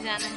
जाना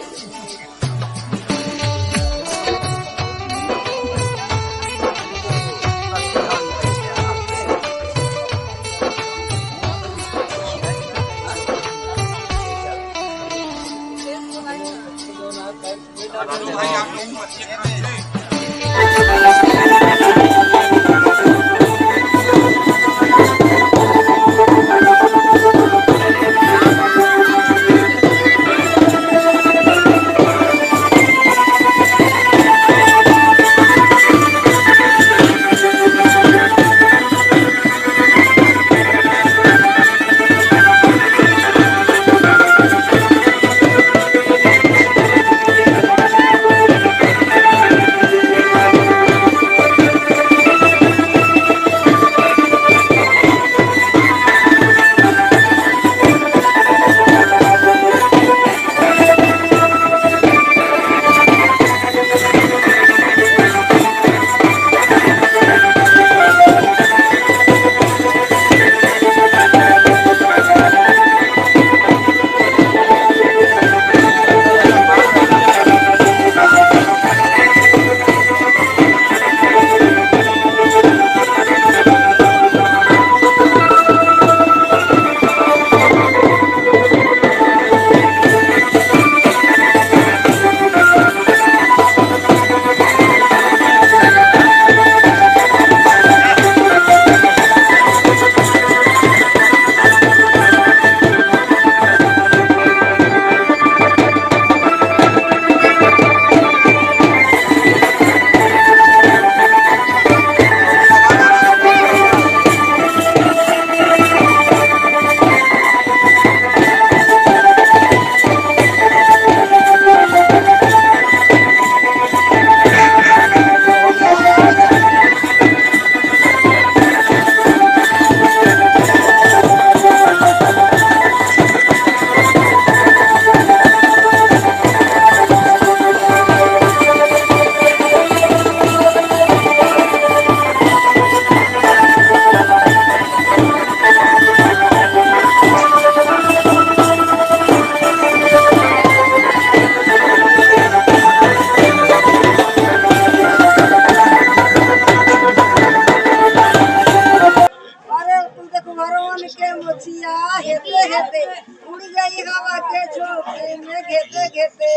हेते हेते उड़ गई हवा के झोंके में घेते घेते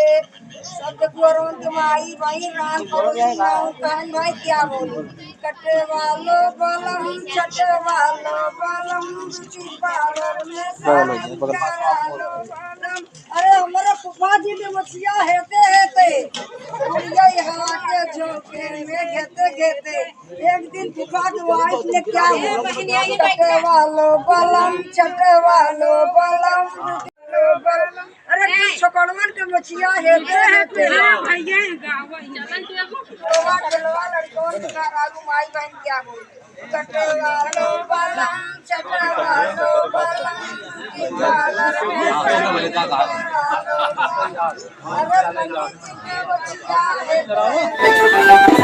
सब गोरों तुम्हारी भाई राम पड़ोसी नाम कहन भाई क्या बोलूं कटे वालो बलम छटे वालो बलम दूसरी पावर में सालन करालो बलम। अरे हमारे फुफा जी ने मछिया हेते हेते उड़ गई हवा के झोंके में घेते घेते एक दिन फुफा की वाइफ ने क्या बोला कटे वालो बलम छटे वालो बलम बलम। अरे तू छोकड़वन के मछिया हेते हेते भैया गावा लोवा खेलवा लड़कों का रालू माई बहन क्या बोले कटे वालो बलम छटे वालो बलम अगर पंडित जी के मछिया हेते